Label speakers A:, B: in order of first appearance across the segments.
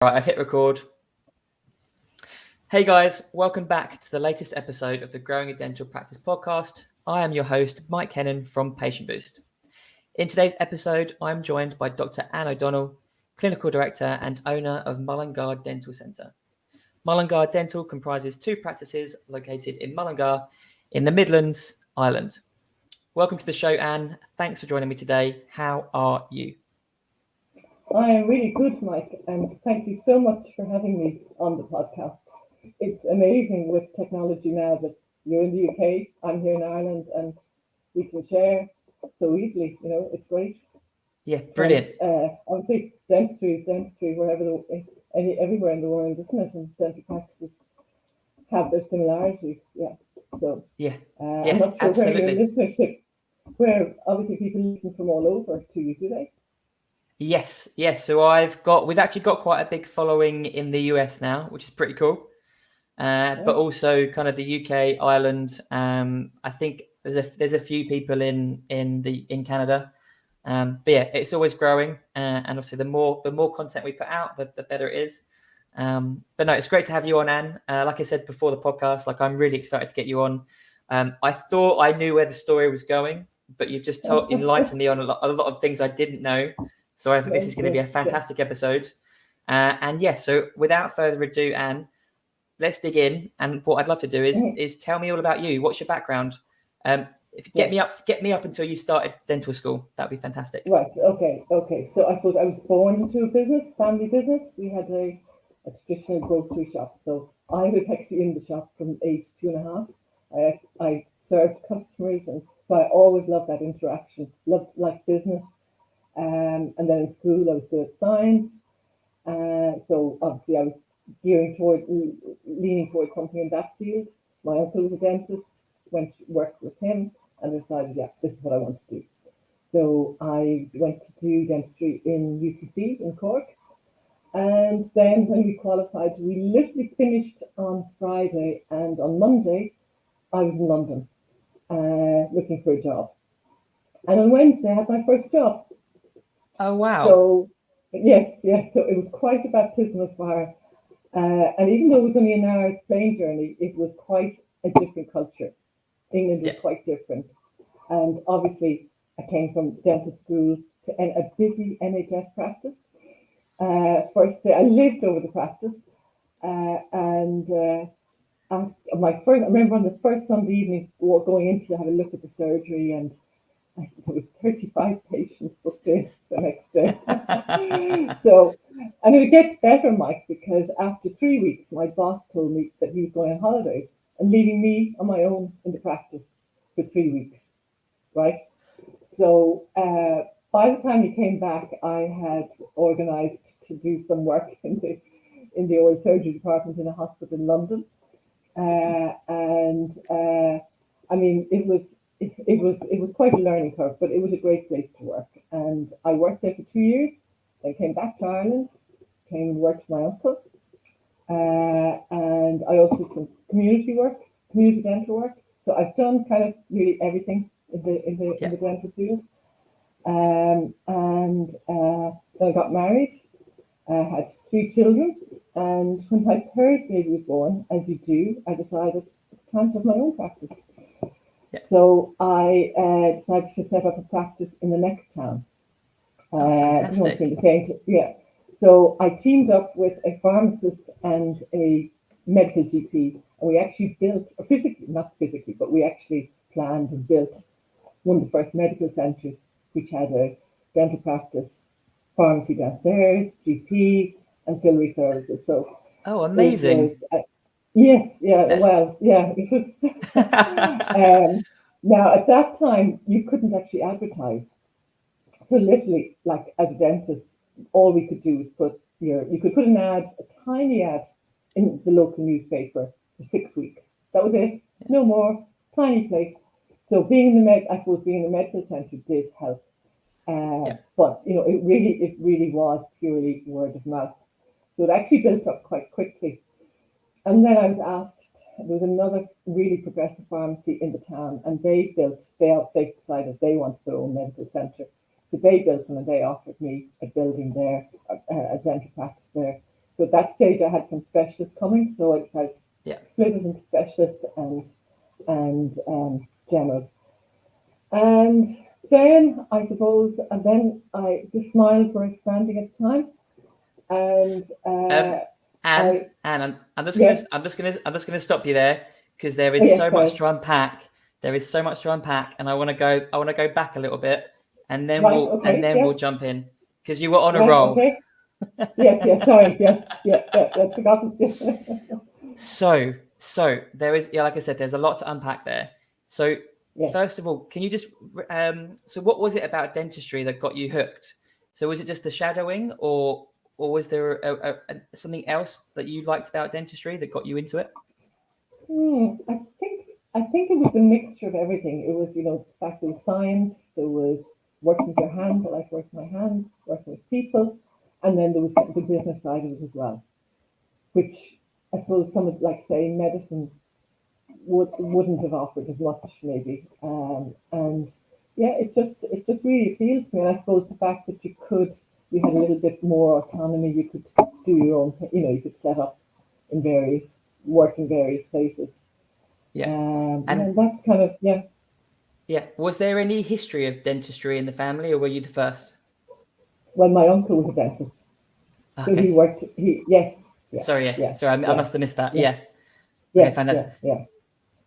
A: Right, I've hit record. Hey guys, welcome back to the latest episode of the Growing a Dental Practice podcast. I am your host, Mike Hennon from Patient Boost. In today's episode, I'm joined by Dr. Anne O'Donnell, Clinical Director and owner of Mullingar Dental Centre. Mullingar Dental comprises two practices located in Mullingar in the Midlands, Ireland. Welcome to the show, Anne. Thanks for joining me today. How are you?
B: I am really good, Mike, and thank you so much for having me on the podcast. It's amazing with technology now that you're in the UK, I'm here in Ireland, and we can share so easily. You know, it's great.
A: Yeah, brilliant.
B: Obviously, dentistry, everywhere in the world, isn't it? And dental practices have their similarities. Yeah. So I'm not sure
A: absolutely.
B: where your listenership, where obviously people listen from all over to you, do they?
A: Yes. So we've actually got quite a big following in the US now, which is pretty cool. But also kind of the UK, Ireland. I think there's a few people in Canada. But yeah, it's always growing, and obviously the more content we put out, the better it is. But no, it's great to have you on, Anne. Like I said before the podcast, I'm really excited to get you on. I thought I knew where the story was going, but you've just enlightened me on a lot of things I didn't know. So I think this is going to be a fantastic episode. So without further ado, Anne, let's dig in. And what I'd love to do is tell me all about you. What's your background? If you get me up until you started dental school, that'd be fantastic.
B: Right. Okay. So I suppose I was born into a family business. We had a traditional grocery shop. So I was actually in the shop from age 2.5. I served customers, and so I always loved that interaction. Loved business. And then in school I was good at science. So obviously I was leaning towards something in that field. My uncle was a dentist, went to work with him, and decided, this is what I want to do. So I went to do dentistry in UCC in Cork. And then when we qualified, we literally finished on Friday, and on Monday, I was in London looking for a job. And on Wednesday, I had my first job.
A: Oh, wow.
B: So, yes. So it was quite a baptism of fire. And even though it was only an hour's plane journey, it was quite a different culture. England was quite different. And obviously, I came from dental school to a busy NHS practice. First day, I lived over the practice. I remember on the first Sunday evening, going in to have a look at the surgery, and there was 35 patients booked in the next day. So, and it gets better, Mike, because after 3 weeks, my boss told me that he was going on holidays and leaving me on my own in the practice for 3 weeks, right? So by the time he came back, I had organised to do some work in the old surgery department in a hospital in London. I mean, it was quite a learning curve, but it was a great place to work. And I worked there for 2 years, then came back to Ireland, came and worked for my uncle. And I also did some community dental work. So I've done kind of really everything in the dental field. Then I got married, had 3 children. And when my third baby was born, as you do, I decided it's time to have my own practice. Yeah. So I decided to set up a practice in the next town. So I teamed up with a pharmacist and a medical GP, and we actually we actually planned and built one of the first medical centres, which had a dental practice, pharmacy downstairs, GP, ancillary services. So
A: amazing.
B: It was. Now at that time you couldn't actually advertise. So literally, as a dentist, all we could do was you could put an ad, a tiny ad, in the local newspaper for 6 weeks. That was it. No more. Tiny place. So being in the medical centre did help. But it really was purely word of mouth. So it actually built up quite quickly. And then I was asked, there was another really progressive pharmacy in the town, and they decided they wanted their own medical centre. So they built one, and they offered me a building there, a dental practice there. So at that stage, I had some specialists coming, so I decided to
A: Yeah.
B: split it into specialist and general. And then I suppose, the smiles were expanding at the time, and
A: I'm just
B: yes.
A: gonna stop you there because there is
B: Oh, yes,
A: so
B: sorry.
A: much to unpack. There is so much to unpack, and I want to go back a little bit, and then
B: Right,
A: we'll
B: okay, yeah.
A: we'll jump in because you were on a
B: Right,
A: roll.
B: okay. Yes, sorry, yes, that's forgotten.
A: So there is, like I said, there's a lot to unpack there. So
B: Yes.
A: first of all, can you just so what was it about dentistry that got you hooked? So was it just the shadowing, or was there something else that you liked about dentistry that got you into it?
B: I think it was a mixture of everything. It was, the fact there was science, there was working with your hands. I like working with my hands, working with people, and then there was the business side of it as well, which I suppose some of, like say, medicine wouldn't have offered as much maybe. And yeah, it just really appealed to me. And I suppose the fact that you had a little bit more autonomy. You could do your own thing. You could set up work in various places.
A: Yeah.
B: And that's kind of, yeah.
A: Yeah. Was there any history of dentistry in the family, or were you the first?
B: Well, my uncle was a dentist.
A: Okay.
B: So he worked, yes. Yeah,
A: Sorry, yes.
B: yeah,
A: Sorry, I must have missed that. Yeah.
B: Yes,
A: Okay, fantastic.
B: yeah.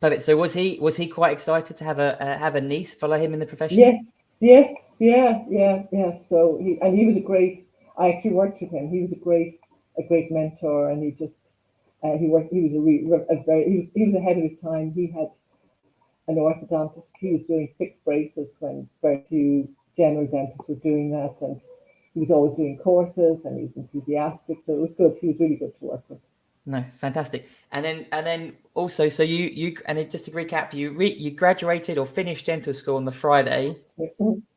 A: Perfect. So was he quite excited to have a niece follow him in the profession?
B: Yes, yeah. So he was I actually worked with him. He was a great mentor, and he just, he was he was ahead of his time. He had an orthodontist. He was doing fixed braces when very few general dentists were doing that, and he was always doing courses, and he was enthusiastic. So it was good. He was really good to work with.
A: No, fantastic. And then also, so you and then just to recap, you graduated or finished dental school on the Friday.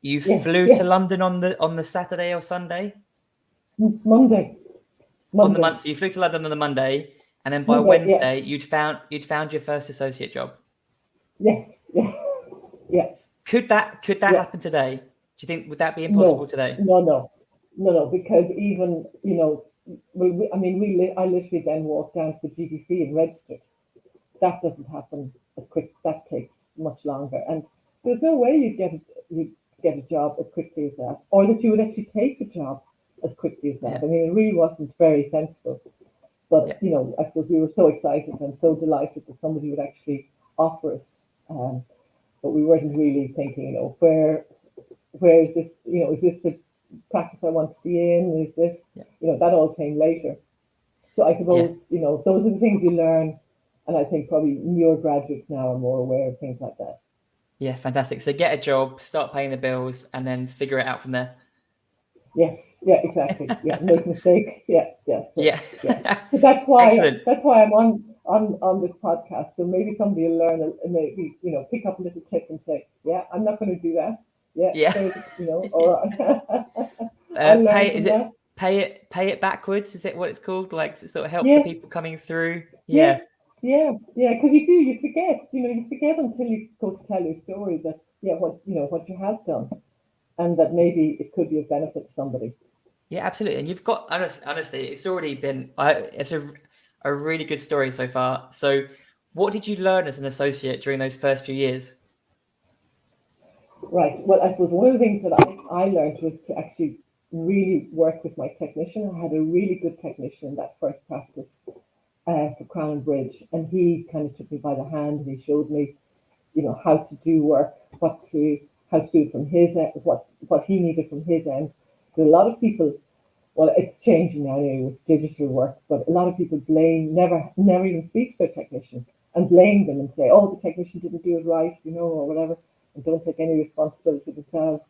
A: You flew to London on the Saturday or Sunday?
B: Monday.
A: On the Monday. So you flew to London on the Monday, and then by Wednesday you'd found your first associate job.
B: Yes. Yeah.
A: Could that happen today? Do you think would that be impossible today?
B: No, because even I literally then walked down to the GDC and registered. That doesn't happen as quick. That takes much longer, and there's no way you'd get a job as quickly as that, or that you would actually take a job as quickly as that.
A: Yeah.
B: I mean, it really wasn't very sensible. But I suppose we were so excited and so delighted that somebody would actually offer us. But we weren't really thinking, where is this? Is this the practice I want to be in? Is this? That all came later. So I suppose those are the things you learn, and I think probably newer graduates now are more aware of things like that.
A: Yeah, fantastic. So get a job, start paying the bills, and then figure it out from there.
B: Yes, yeah, exactly. Yeah, make mistakes. Yeah. So that's why I'm on this podcast. So maybe somebody will learn and maybe pick up a little tip and say, yeah, I'm not going to do that. Or
A: pay it backwards? Is it what it's called? Like to sort of help the people coming through? Yeah.
B: Yes. Yeah. Because you forget. You forget until you go to tell your story that what you have done. And that maybe it could be of benefit to somebody.
A: Yeah, absolutely. And you've got honestly, it's already been it's a really good story so far. So, what did you learn as an associate during those first few years?
B: Right. Well, I suppose one of the things that I learned was to actually really work with my technician. I had a really good technician in that first practice for Crown and Bridge, and he kind of took me by the hand and he showed me, how to do work, how to do it from his end, what he needed from his end. But a lot of people, well, it's changing now anyway with digital work, but a lot of people never even speak to their technician and blame them and say, oh, the technician didn't do it right, or whatever, and don't take any responsibility themselves.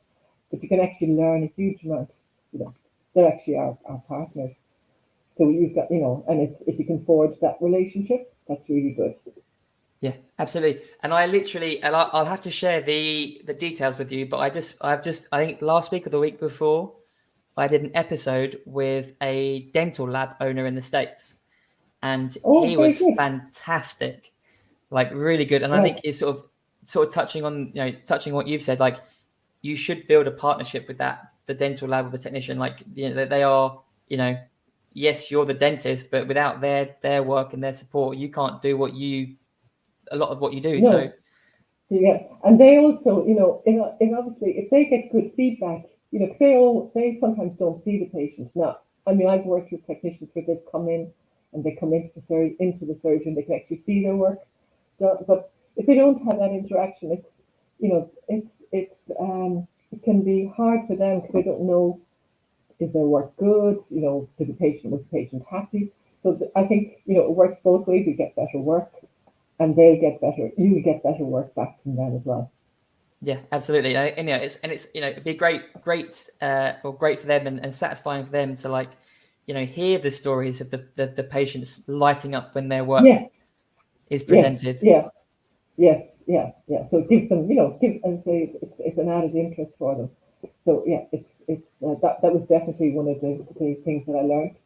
B: But you can actually learn a huge amount. They're actually our partners. So you've got, and if you can forge that relationship, that's really good.
A: Yeah, absolutely. And I'll have to share the details with you, but I think last week or the week before, I did an episode with a dental lab owner in the States, and he was fantastic, like really good. And I think it's sort of touching on what you've said, like you should build a partnership with the dental lab with the technician. Like they are, yes, you're the dentist, but without their work and their support, you can't do a lot of what you do.
B: No.
A: So
B: Yeah, and they also, it obviously, if they get good feedback, because they sometimes don't see the patient. Now, I mean, I've worked with technicians where they've come in and they come into the surgery and they can actually see their work done. But if they don't have that interaction, it can be hard for them because they don't know, is their work good? Was the patient happy? So I think, it works both ways. You get better work, and you get better work back from them as well.
A: Yeah, absolutely. And it'd be great for them and satisfying for them to hear the stories of the patients lighting up when their work is presented.
B: Yes. So it gives them, as I say, it's an added interest for them. So yeah, that was definitely one of the things that I learned.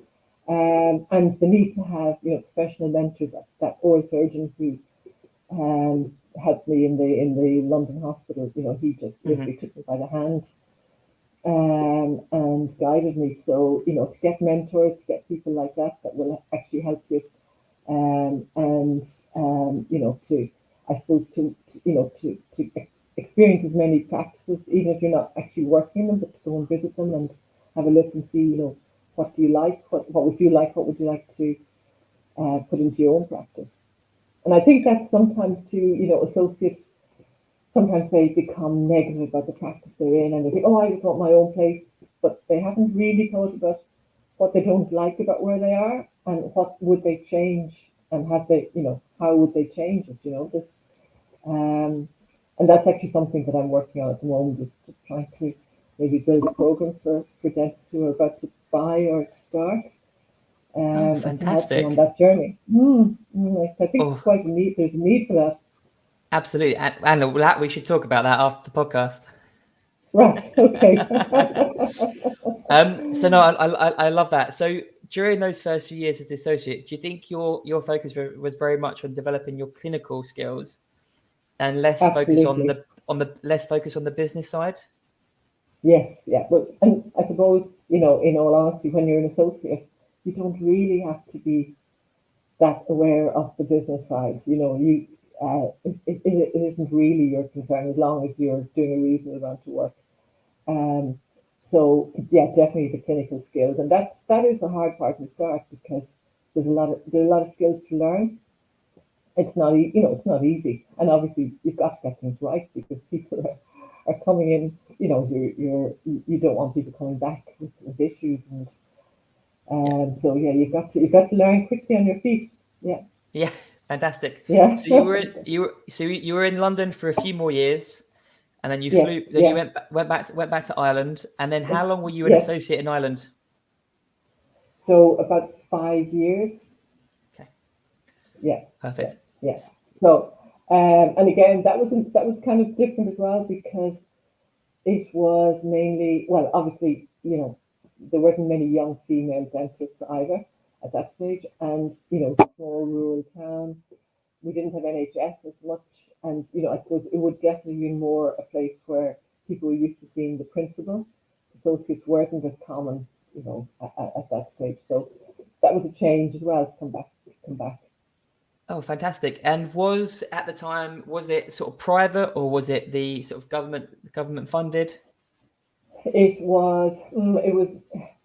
B: And the need to have, professional mentors, that oral surgeon who helped me in the London hospital. He just literally took me by the hand and guided me. So, to get mentors, to get people like that will actually help you. To experience as many practices, even if you're not actually working in them, but to go and visit them and have a look and see, what do you like? What would you like? What would you like to put into your own practice? And I think that sometimes too, associates, sometimes they become negative about the practice they're in and they think, oh, I just want my own place. But they haven't really thought about what they don't like about where they are and what would they change and how would they change it, and that's actually something that I'm working on at the moment, is just trying to maybe build a program for dentists who are about to buy or to start. And to help them on that journey. I think it's quite a need. There's a need for that.
A: Absolutely, and we should talk about that after the podcast.
B: Right. Okay.
A: So no, I love that. So during those first few years as the associate, do you think your focus was very much on developing your clinical skills and less focus on the business side?
B: Yes. Yeah. Well, and I suppose in all honesty, when you're an associate, you don't really have to be that aware of the business side. It isn't really your concern as long as you're doing a reasonable amount of work. So yeah, definitely the clinical skills, and that is the hard part to start, because there's a lot of skills to learn. It's not easy, and obviously you've got to get things right, because people are coming in. You don't want people coming back with issues, and so yeah, you've got to learn quickly on your feet. Yeah.
A: Yeah, fantastic.
B: Yeah.
A: So you were in London for a few more years, and then you flew. Then you went back to Ireland, and then how long were you an associate in Ireland?
B: So about 5 years.
A: Okay.
B: Yeah.
A: Perfect.
B: Yes. So, and again, that was kind of different as well, because it was mainly, well, obviously, there weren't many young female dentists either at that stage, and it's a small rural town. We didn't have NHS as much, and I suppose it would definitely be more a place where people were used to seeing the principal. Associates weren't as common, at that stage. So that was a change as well to come back.
A: Oh, fantastic! And was it sort of private, or was it the sort of government funded?
B: It was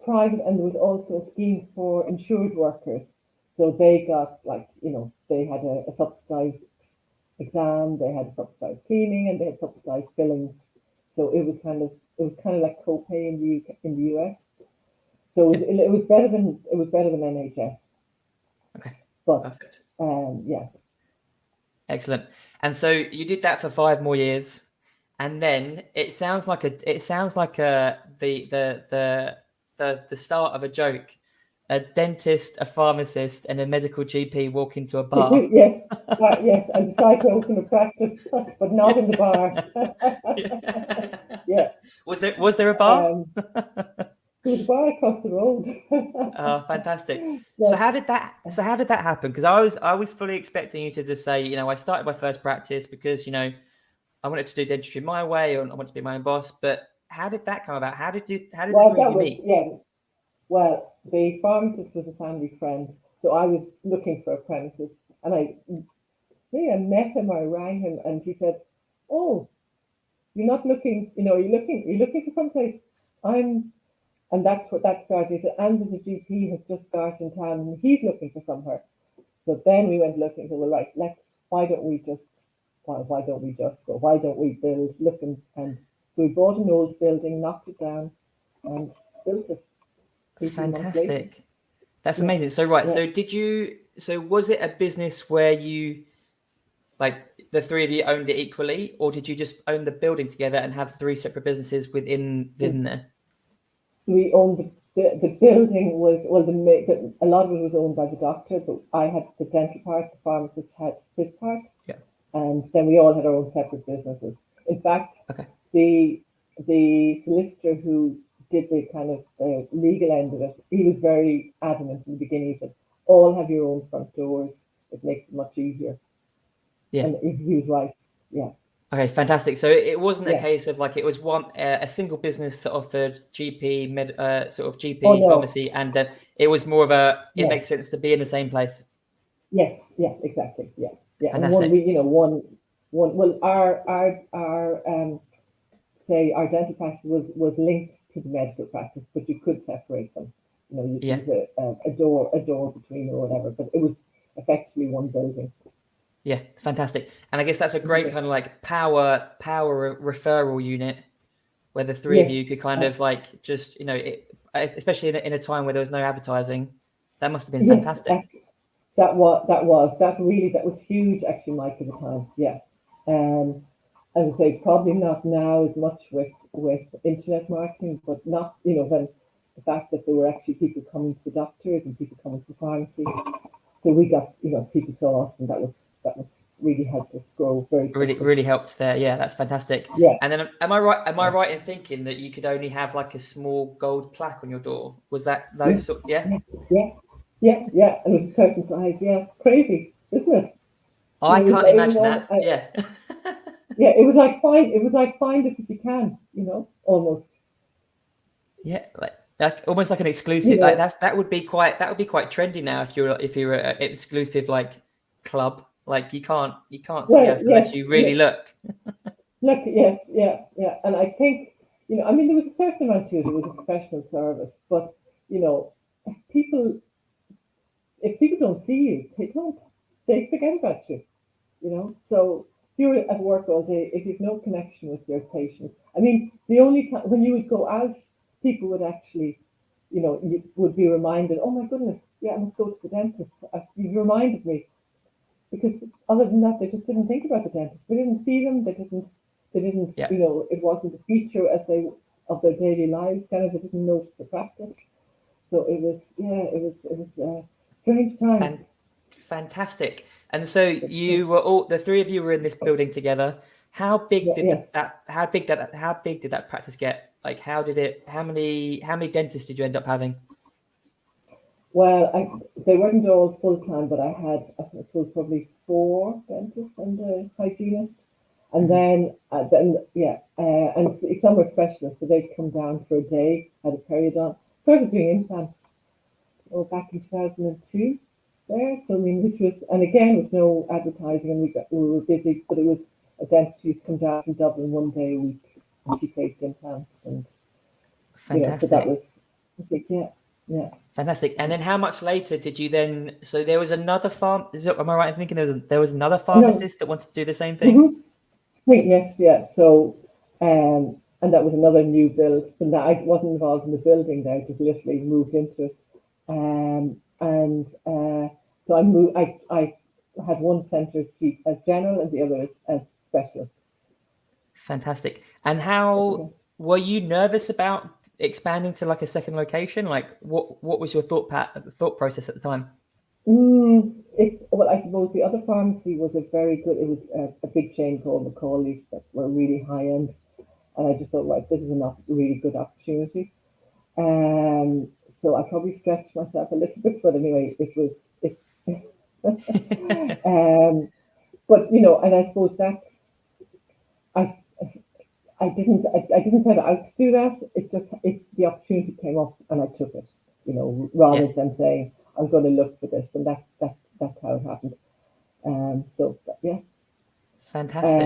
B: private, and there was also a scheme for insured workers. So they got, they had a subsidised exam, they had subsidised cleaning, and they had subsidised fillings. So it was kind of like co-pay in the US. So it was better than NHS.
A: Okay.
B: But
A: perfect.
B: Yeah.
A: Excellent. And so you did that for 5 more years, and then it sounds like the start of a joke. A dentist, a pharmacist, and a medical GP walk into a bar.
B: Yes, yes, and decide to open a practice, but not in the bar. Yeah.
A: Was there a bar?
B: There was a bar across the road.
A: Oh, fantastic!
B: Yeah.
A: So how did that happen? Because I was fully expecting you to just say, I started my first practice because I wanted to do dentistry my way, and I wanted to be my own boss. But how did that come about? How did the three of you meet?
B: Yeah. Well, the pharmacist was a family friend, so I was looking for a premises, and I met him. I rang him, and he said, "Oh, you're not looking. You're looking for someplace. I'm." And that's what that started. He said, "And there's a GP has just started in town, and he's looking for somewhere." So then we went looking. So we're like, why don't we just? Why don't we just go? Why don't we build? And so we bought an old building, knocked it down, and built it. 18 months later.
A: Fantastic. That's amazing. So so was it a business where you, like, the three of you owned it equally, or did you just own the building together and have three separate businesses within there?
B: We owned the building was, well, a lot of it was owned by the doctor, but I had the dental part, the pharmacist had his part, and then we all had our own separate businesses. In fact, the solicitor who did the kind of the legal end of it, he was very adamant in the beginning. He said, "All have your own front doors. It makes it much easior."
A: Yeah,
B: and he was right. Yeah.
A: Okay, fantastic. So it wasn't a case of like it was a single business that offered GP pharmacy, and it was more of it makes sense to be in the same place.
B: Yes. Yeah. Exactly. Yeah. Yeah.
A: Fantastic.
B: And well, our say our dental practice was linked to the medical practice, but you could separate them. You use a door between or whatever, but it was effectively one building.
A: Yeah, fantastic. And I guess that's a great kind of like power referral unit where the three of you could kind of like just, especially in a time where there was no advertising. That must have been fantastic.
B: That was huge actually, Mike, at the time. Yeah. As I say, probably not now as much with internet marketing, but not, when the fact that there were actually people coming to the doctors and people coming to the pharmacy. So we got, people saw us, and that was really helped us grow very quickly.
A: Really helped there. Yeah, that's fantastic.
B: Yeah.
A: And then am I right in thinking that you could only have like a small gold plaque on your door? Was that those?
B: Yeah. And it was a certain size. Yeah. Crazy, isn't it?
A: I can't imagine that. Yeah.
B: Yeah, it was like find us if you can, almost.
A: Yeah, like almost like an exclusive. Like that would be quite trendy now if you're an exclusive like club. Like you can't see us unless you really look.
B: Look, yes, yeah. And I think, there was a certain amount to it. It was a professional service, but if people don't see you, they forget about you. So if you're at work all day, if you've no connection with your patients, the only time when you would go out, people would actually, you would be reminded, "Oh my goodness, yeah, I must go to the dentist." You reminded me, because other than that, they just didn't think about the dentist. They didn't see them. They didn't. It wasn't a feature of their daily lives. Kind of, they didn't notice the practice. So it was strange times.
A: Fantastic. And so you were the three of you were in this building together. How big did that practice get? Like, how many dentists did you end up having?
B: Well, they weren't all full time, but I had, I suppose, probably 4 dentists and a hygienist, and then and some were specialists, so they'd come down for a day, had a periodont, started doing implants, back in 2002. There, so which was, and again with no advertising, and we were busy, but it was a dentist who used to come down from Dublin one day a week, and she placed implants, and
A: fantastic.
B: So that was, I think, yeah.
A: Fantastic. And then how much later did you then? So there was another am I right in thinking there was another pharmacist that wanted to do the same thing?
B: Mm-hmm. Yes, yeah. So, and that was another new build, but I wasn't involved in the building there; I just literally moved into it. So I moved. I had one centre as general and the other as specialist.
A: Fantastic. And how were you nervous about expanding to like a second location? Like, what was your thought process at the time?
B: Well, I suppose the other pharmacy was it was a big chain called Macaulay's that were really high end, and I just thought, right, this is a really good opportunity. So I probably stretched myself a little bit, but anyway, but and I suppose that's I didn't set out to do that. The opportunity came up and I took it. rather than saying I'm going to look for this, and that's how it happened. So yeah,
A: Fantastic.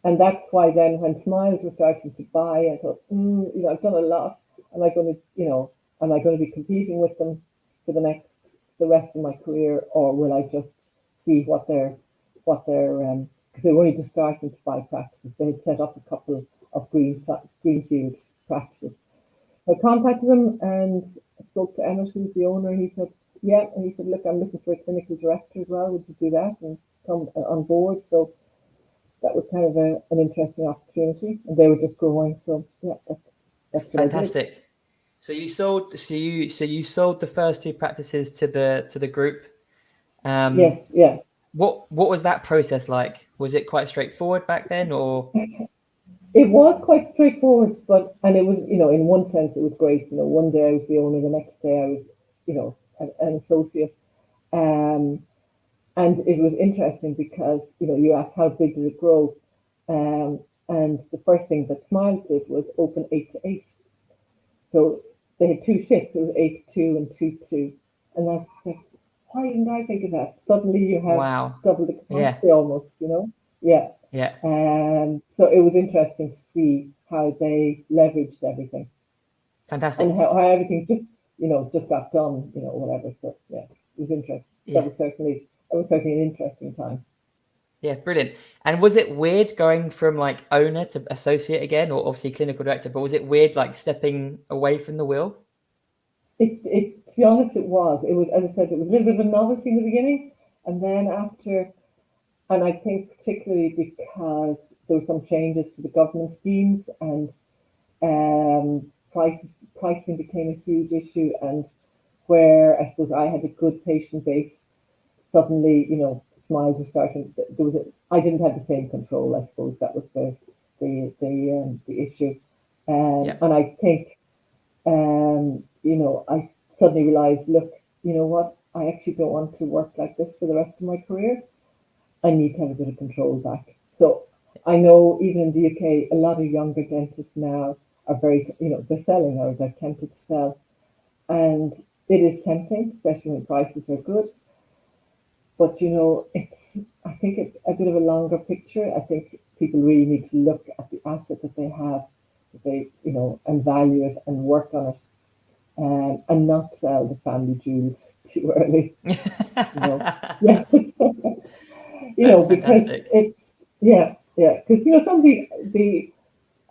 B: And that's why then when Smiles were starting to buy, I thought, I've done a lot. Am I going to be competing with them for the rest of my career, or will I just see what they're because they were only just starting to buy practices. They had set up a couple of greenfield practices. I contacted him and spoke to Emmett, who's the owner. He said, yeah, and he said, look, I'm looking for a clinical director as well. Would you do that and come on board? So that was kind of an interesting opportunity, and they were just growing. So yeah, that's
A: fantastic. So you sold the first two practices to the group.
B: Yes, yeah.
A: What was that process like? Was it quite straightforward back then, or?
B: It was quite straightforward, and it was, in one sense, it was great. One day I was the owner, the next day I was, an associate. And it was interesting because, you asked how big did it grow? And the first thing that Smiles did was open 8 to 8. So they had two shifts. It was 8 to 2 and 2 to 2. And that's like, why didn't I think of that? Suddenly you have double the capacity almost, Yeah.
A: Yeah.
B: So it was interesting to see how they leveraged everything.
A: Fantastic.
B: And how everything just got done, whatever. So yeah, it was interesting. Yeah. That was certainly an interesting time.
A: Yeah, brilliant. And was it weird going from like owner to associate again, or obviously clinical director, but was it weird like stepping away from the wheel?
B: It to be honest, it was. It was, as I said, it was a little bit of a novelty in the beginning. And then after, and I think particularly because there were some changes to the government schemes, and pricing became a huge issue, and where I suppose I had a good patient base, suddenly, Smiles was starting. I didn't have the same control. I suppose that was the issue, and I think, I suddenly realized, look, you know what? I actually don't want to work like this for the rest of my career. I need to have a bit of control back. So I know even in the UK, a lot of younger dentists now are very, they're selling, or they're tempted to sell, and it is tempting, especially when prices are good. But it's, I think, a bit of a longer picture. I think people really need to look at the asset that they have, and value it and work on it, and not sell the family jewels too early. Yeah, because it's because some of the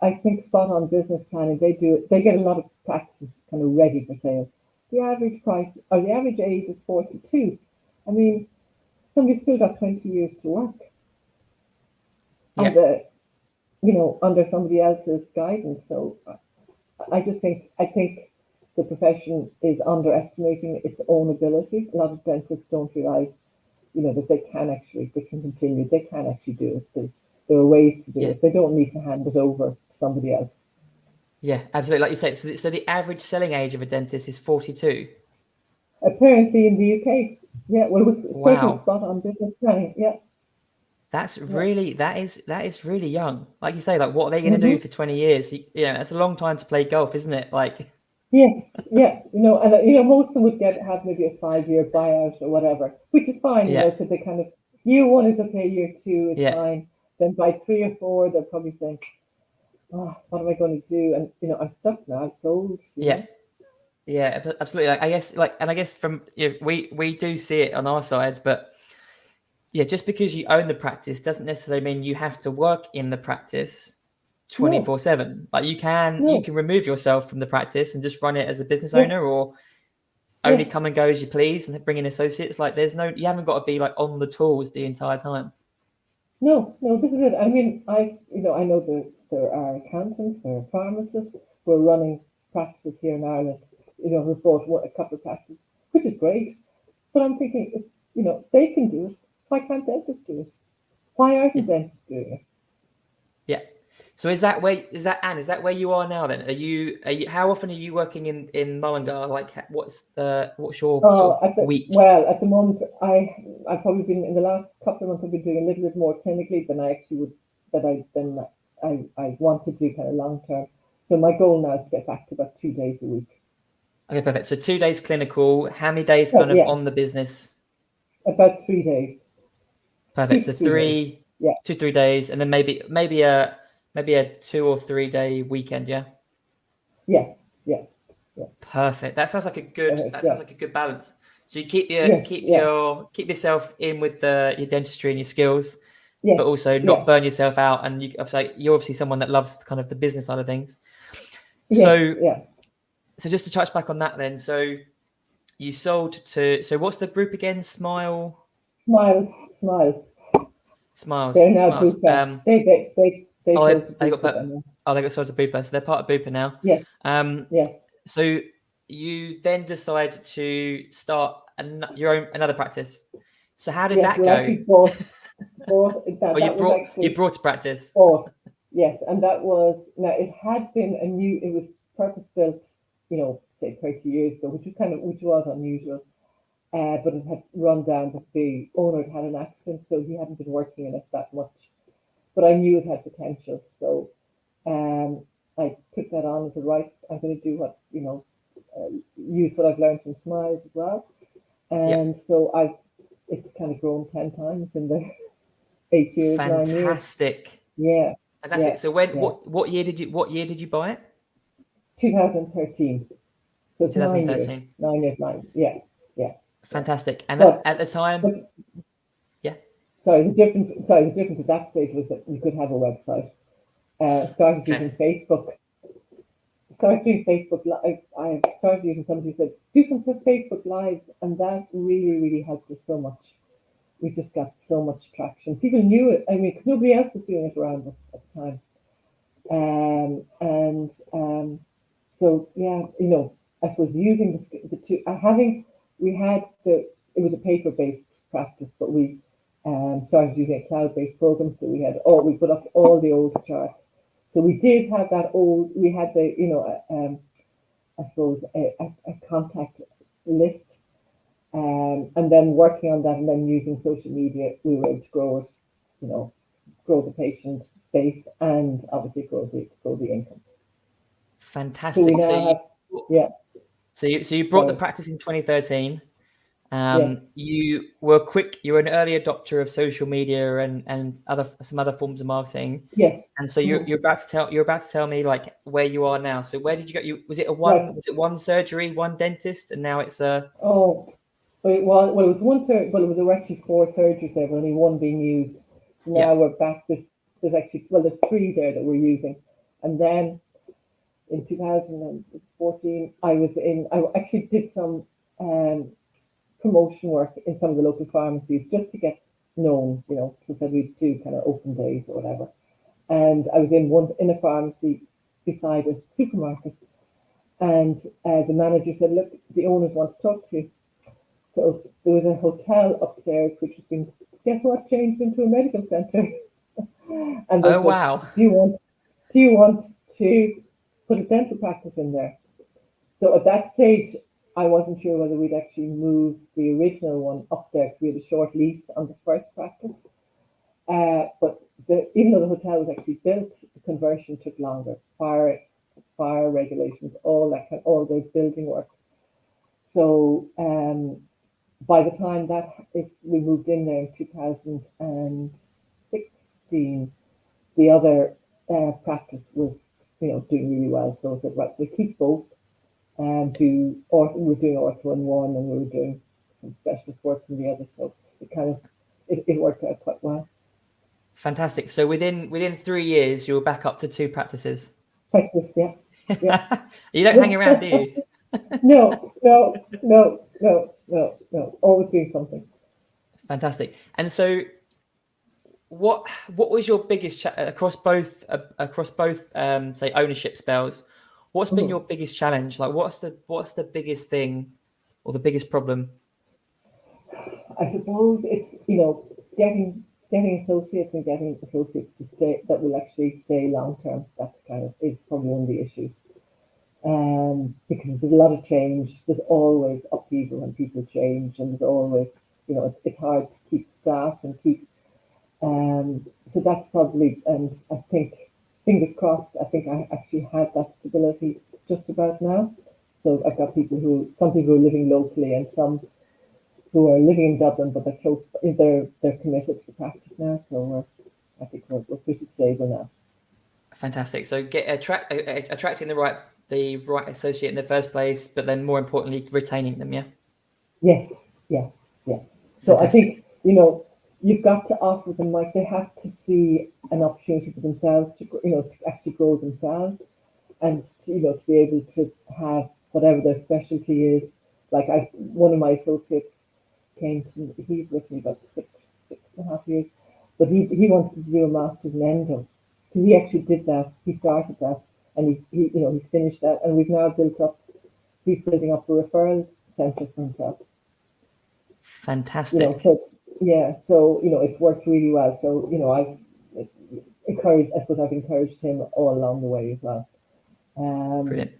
B: I think spot on business planning, they get a lot of practices kind of ready for sale. The average price, or the average age, is 42. I mean, somebody's still got 20 years to work. And under somebody else's guidance. So I think the profession is underestimating its own ability. A lot of dentists don't realize, that they can continue, they can actually do it. There are ways to do it. They don't need to hand it over to somebody else.
A: Yeah, absolutely. Like you said, so the average selling age of a dentist is 42.
B: Apparently in the UK. Yeah, well, certainly spot on business planning. Yeah.
A: That is really young. Like you say, like what are they going to do for 20 years? That's a long time to play golf, isn't it? Like.
B: Yes, yeah, and most of them would have maybe a 5-year buyout or whatever, which is fine. So they kind of, year 1 is okay, year 2 is fine. Then by 3 or 4, they're probably saying, "Oh, what am I going to do?" And I'm stuck now. I'm sold.
A: Yeah, absolutely. I guess from we do see it on our side, but just because you own the practice doesn't necessarily mean you have to work in the practice 24/7. Like you can remove yourself from the practice and just run it as a business owner, or only come and go as you please and bring in associates. Like you haven't got to be like on the tools the entire time.
B: No, this is it. I mean, I know there are accountants, there are pharmacists who are running practices here in Ireland, who've bought a couple of practices, which is great. But I'm thinking, they can do it. Why can't dentists do it? Why aren't dentists doing it?
A: Yeah. So is that where you are now then? Are you how often are you working in Mullingar? Like what's your week?
B: Well, at the moment I've probably been, in the last couple of months, I've been doing a little bit more clinically than I actually would, I want to do kind of long term. So my goal now is to get back to about 2 days a week.
A: Okay, perfect. So 2 days clinical. How many days kind of on the business?
B: About 3 days.
A: Perfect. So 3
B: days.
A: 2-3 days, and then maybe a 2 or 3 day weekend. Yeah.
B: Yeah.
A: Perfect. That sounds like a good. That sounds like a good balance. So you keep yourself in with your dentistry and your skills, but also not burn yourself out. And you're obviously someone that loves kind of the business side of things. So just to touch back on that, then. So you sold to. So what's the group again? Smiles.
B: They're now Bupa. They sold to
A: they
B: Bupa.
A: Got sold to Bupa. So they're part of Bupa now.
B: Yes. Yes.
A: So you then decide to start another practice. So how did that go?
B: Actually
A: you brought to practice.
B: Yes, and that was it had been it was purpose built, say 30 years ago, which was unusual. But it had run down. But the owner had an accident, so he hadn't been working in it that much. But I knew it had potential, so I took that on as I'm going to do what use what I've learned in Smiles as well, and so it's kind of grown 10 times in the 8 years.
A: Fantastic.
B: 9 years.
A: Fantastic. Yeah. So what year did you buy it?
B: 2013. So it's
A: 2013.
B: 9 years. Yeah.
A: Fantastic. And at the time,
B: Sorry, the difference at that stage was that you could have a website. Started using Facebook. I started using somebody who said, do some Facebook Lives, and that really, really helped us so much. We just got so much traction. People knew it. I mean, because nobody else was doing it around us at the time. So I suppose using the two, it was a paper-based practice, but we started using a cloud-based program. So we put up all the old charts. So we did have we had I suppose a contact list, and then working on that, and then using social media, we were able to grow it, grow the patient base, and obviously grow the income.
A: Fantastic. So we now So you brought the practice in 2013.
B: Yes.
A: You were quick. You were an early adopter of social media and some other forms of marketing.
B: Yes.
A: And so you're about to tell me like where you are now. So where did you go? Was it one surgery, one dentist, and now it's a?
B: It was one surgery. Well, there were actually 4 surgeries there, but only one being used. So now we're back. There's actually there's 3 there that we're using, and then in 2014 I actually did some promotion work in some of the local pharmacies just to get known, so that we'd do kind of open days or whatever. And I was in a pharmacy beside a supermarket, and the manager said, "Look, the owners want to talk to you." So there was a hotel upstairs, which has been, guess what, changed into a medical centre. And they said,
A: wow!
B: Do you want to put a dental practice in there? So at that stage, I wasn't sure whether we'd actually move the original one up there, because we had a short lease on the first practice. But even though the hotel was actually built, the conversion took longer. Fire regulations, all the building work. So by the time we moved in there in 2016, the other practice was doing really well. So I said, right, we keep both. We're doing ortho in one, and we were doing some specialist work in the other. So it worked out quite well.
A: Fantastic. So within 3 years, you were back up to 2 practices.
B: Practices, yeah.
A: You don't hang around, do you?
B: No. Always doing something.
A: Fantastic. And so, what was your biggest across both say ownership spells? What's been your biggest challenge? Like, what's the biggest thing or the biggest problem?
B: I suppose it's getting associates and getting associates to stay, that will actually stay long term. That's is probably one of the issues. Because there's a lot of change. There's always upheaval when people change, and there's always it's hard to keep staff and keep. So that's probably, and I think, fingers crossed, I think I actually have that stability just about now. So I've got some people who are living locally and some who are living in Dublin, but they're close. They're committed to the practice now. So I think we're pretty stable now.
A: Fantastic. So attracting the right associate in the first place, but then more importantly, retaining them. Yeah.
B: Yes. Yeah. So
A: Fantastic.
B: I think, you've got to offer them, like, they have to see an opportunity for themselves to actually grow themselves, and to be able to have whatever their specialty is. Like, one of my associates came to, he's with me about 6.5 years, but he wanted to do a master's in endo. So he actually did that. He started that, and he's finished that, and we've now he's building up a referral centre for himself.
A: Fantastic.
B: So it's worked really well. So I've encouraged him all along the way as well.
A: Brilliant.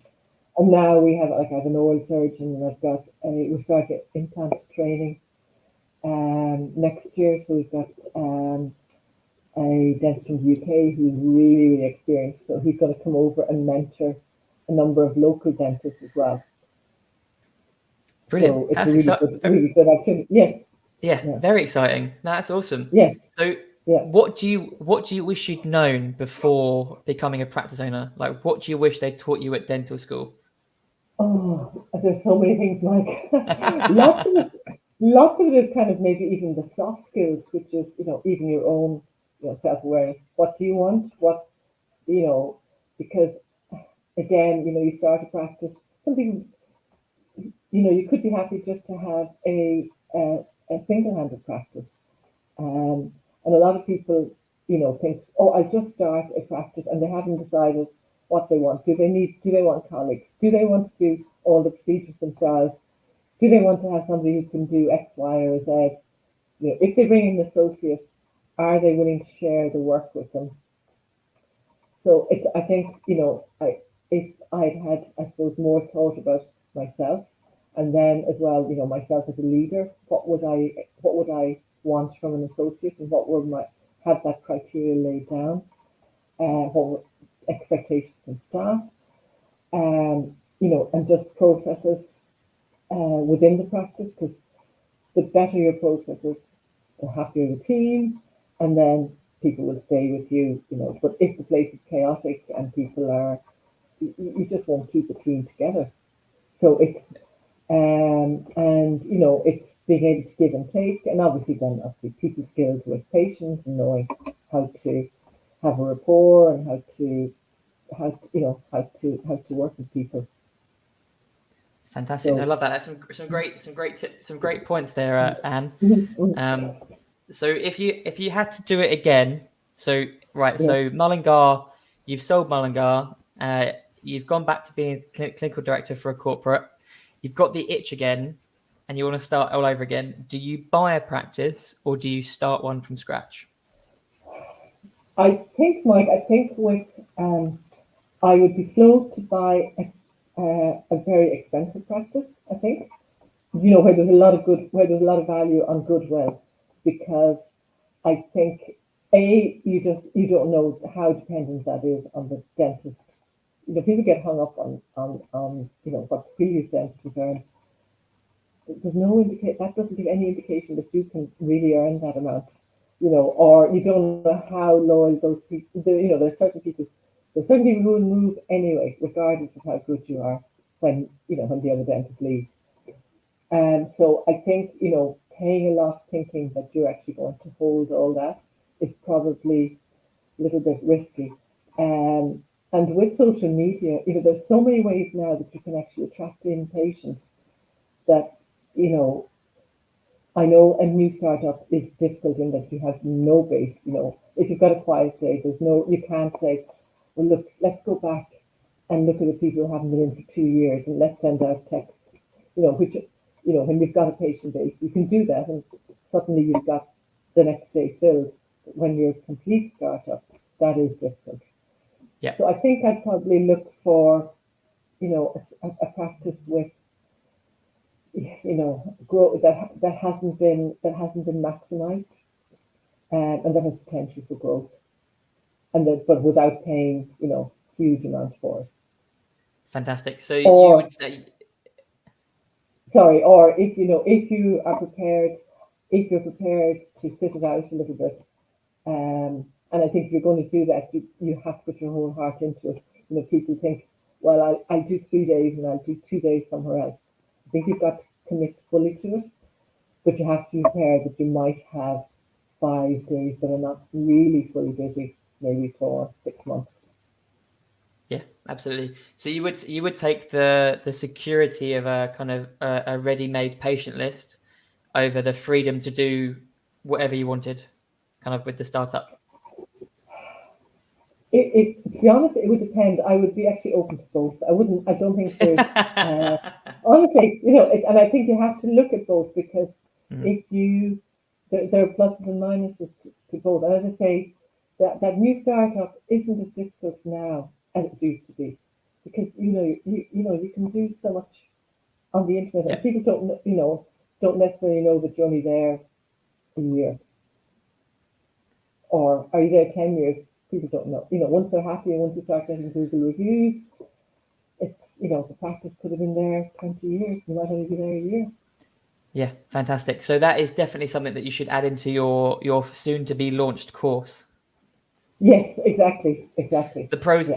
B: And now I have an oral surgeon, and we're starting implant training next year. So we've got a dentist from the UK who's really, really experienced. So he's going to come over and mentor a number of local dentists as well.
A: Brilliant.
B: So it's really good activity. Yes.
A: Yeah, very exciting. That's awesome.
B: Yes.
A: So what do you wish you'd known before becoming a practice owner? Like, what do you wish they taught you at dental school?
B: Oh, there's so many things, Mike. Lots of it is kind of maybe even the soft skills, which is, even your own, self-awareness. What do you want? Because again, you start a practice. Some people, you could be happy just to have a single-handed practice. And a lot of people, think, oh, I just start a practice, and they haven't decided what they want. Do they want colleagues? Do they want to do all the procedures themselves? Do they want to have somebody who can do X, Y, or Z? If they bring in an associate, are they willing to share the work with them? So I think, if I'd had, I suppose, more thought about myself, and then as well, myself as a leader, what would I want from an associate, and what would have that criteria laid down? What were expectations from staff? And just processes within the practice, because the better your processes, the happier the team, and then people will stay with you. But if the place is chaotic and people are, you just won't keep a team together. So it's it's being able to give and take, and obviously people skills with patients and knowing how to have a rapport, and how to work with people.
A: Fantastic. I love that. That's some great points there, Anne. So if you had to do it again, so Mullingar, you've sold Mullingar, you've gone back to being clinical director for a corporate, you've got the itch again, and you want to start all over again. Do you buy a practice, or do you start one from scratch?
B: I think, Mike, with I would be slow to buy a very expensive practice. I think, where there's a lot of value on goodwill, because I think you don't know how dependent that is on the dentist. People get hung up on what the previous dentist has earned. There's no that doesn't give any indication that you can really earn that amount. Or you don't know how loyal those people. There's certain people who will move anyway, regardless of how good you are, when the other dentist leaves. And so I think, paying a lot thinking that you're actually going to hold all that is probably a little bit risky. And with social media, there's so many ways now that you can actually attract in patients that, I know a new startup is difficult in that you have no base. If you've got a quiet day, you can't say, well, look, let's go back and look at the people who haven't been in for 2 years, and let's send out texts, which, when you've got a patient base, you can do that, and suddenly you've got the next day filled. But when you're a complete startup, that is difficult.
A: Yeah.
B: So I think I'd probably look for, a practice with, grow that hasn't been maximized, and that has potential for growth, but without paying, huge amount for it.
A: Fantastic. So
B: Or,
A: you would say,
B: sorry, or if you're prepared to sit it out a little bit, and I think if you're going to do that, you have to put your whole heart into it. People think, well, I'll do 3 days and I'll do 2 days somewhere else. I think you've got to commit fully to it, but you have to be prepared that you might have 5 days that are not really fully busy, maybe for 6 months.
A: yeah, absolutely. So you would take the security of a kind of a ready-made patient list over the freedom to do whatever you wanted, kind of with the startup.
B: To be honest, it would depend. I would be actually open to both. I don't think there's, honestly, and I think you have to look at both, because if there are pluses and minuses to both. And as I say, that new startup isn't as difficult now as it used to be, because you can do so much on the internet, and people don't necessarily know that you're only there a year, or are you there 10 years? People don't know. Once they're happy and once you start getting Google reviews, it's the practice could have been there 20 years. You might only be there a year.
A: Yeah, fantastic. So that is definitely something that you should add into your soon to be launched course.
B: Yes, exactly. The
A: pros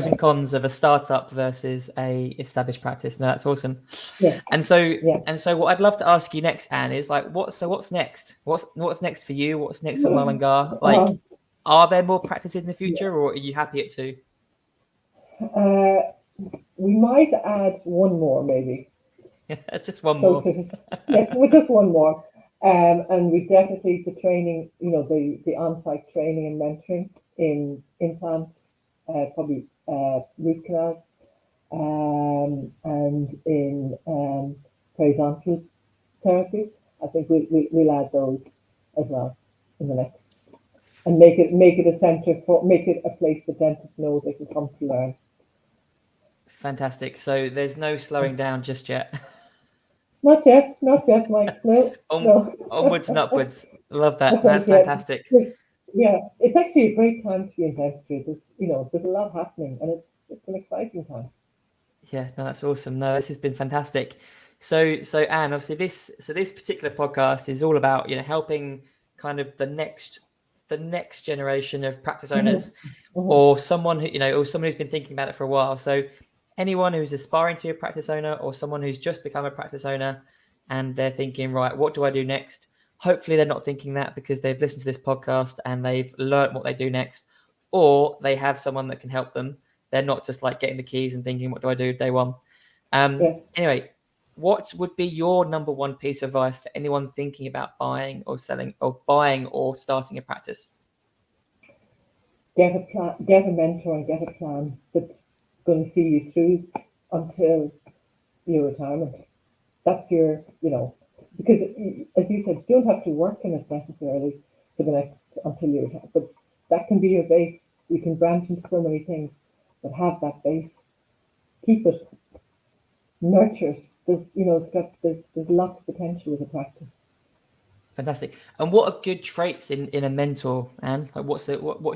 A: and cons of a startup versus a established practice. No, that's awesome.
B: Yeah.
A: And so what I'd love to ask you next, Anne, is like, what's next? What's next for you? What's next for Mullingar? Like, are there more practices in the future, or are you happy at 2?
B: We might add one more, maybe.
A: Just one more.
B: Yes, just one more. And we definitely, the training, the on-site training and mentoring in implants, probably root canal, and in periodontal therapy. I think we'll add those as well in the next, and make it a centre make it a place that dentists know they can come to learn.
A: Fantastic. So there's no slowing down just yet.
B: Not yet, Mike. No.
A: Onwards and upwards. Love that. That's fantastic.
B: Yeah, it's actually a great time to be in dentistry. There's a lot happening, and it's an exciting time.
A: Yeah, no, that's awesome. No, this has been fantastic. So Anne, obviously this particular podcast is all about helping kind of the next generation of practice owners, or someone who or someone who's been thinking about it for a while. So anyone who's aspiring to be a practice owner, or someone who's just become a practice owner and they're thinking, right, what do I do next? Hopefully they're not thinking that because they've listened to this podcast and they've learned what they do next, or they have someone that can help them. They're not just like getting the keys and thinking, what do I do day one? Anyway, what would be your number one piece of advice to anyone thinking about buying or selling, or buying or starting a practice?
B: Get a plan, get a mentor, and get a plan that's going to see you through until your retirement. That's your, because as you said, you don't have to work in it necessarily for the next until you retire, but that can be your base. You can branch into so many things, but have that base. Keep it, nurture it. There's lots of potential with a practice.
A: Fantastic. And what are good traits in a mentor, Anne? Like what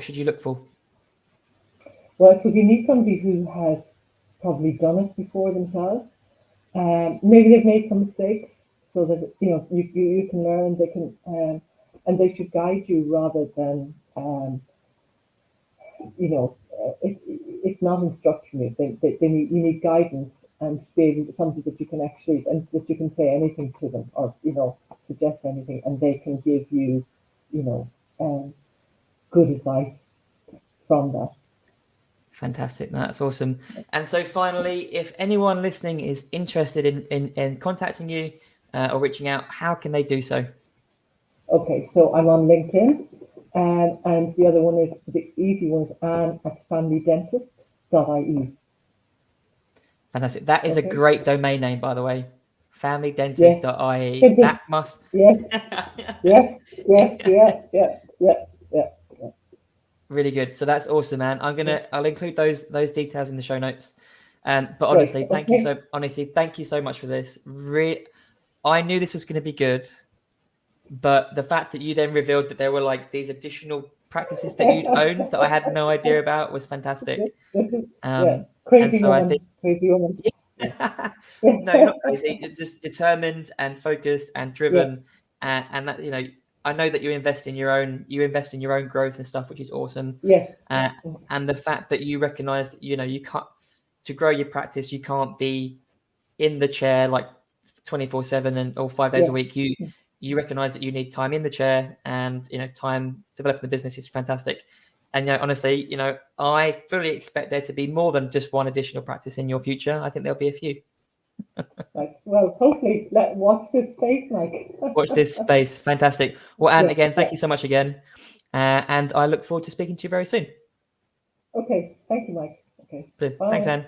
A: should you look for?
B: Well, so you need somebody who has probably done it before themselves. Maybe they've made some mistakes, so that you can learn. They can, and they should guide you rather than it's not instruction you. You need guidance, and being somebody that you can actually, and that you can say anything to them, or suggest anything, and they can give you good advice from that.
A: Fantastic. That's awesome. And so finally, if anyone listening is interested in contacting you or reaching out, how can they do so?
B: Okay, so I'm on LinkedIn, and the other one is, the easy one is anne@familydentist.ie.
A: Fantastic. That is a great domain name, by the way. familydentist.ie.
B: Yes.
A: That must.
B: Yes. Yeah.
A: Really good. So that's awesome, man. I'll include those details in the show notes. But honestly, thank you so much for this. I knew this was going to be good, but the fact that you then revealed that there were like these additional practices that you'd owned that I had no idea about was fantastic.
B: Crazy
A: so I
B: woman.
A: think
B: Crazy woman.
A: no, you're not crazy. You're just determined and focused and driven,
B: Yes.
A: and that, you know, I know that you invest in your own growth and stuff, which is awesome.
B: Yes.
A: And the fact that you recognise that, you know, you can't, to grow your practice, you can't be in the chair like 24/7 and or 5 days a week. You recognise that you need time in the chair, and, you know, time developing the business is fantastic. And, you know, honestly, you know, I fully expect there to be more than just one additional practice in your future. I think there'll be a few.
B: Right. Well, hopefully, watch this space, Mike.
A: Watch this space. Fantastic. Well, Anne,
B: Yeah,
A: again, thank
B: yeah.
A: you so much again. And I look forward to speaking to you very soon.
B: Okay. Thank you, Mike. Okay.
A: Brilliant.
B: Bye.
A: Thanks, Anne.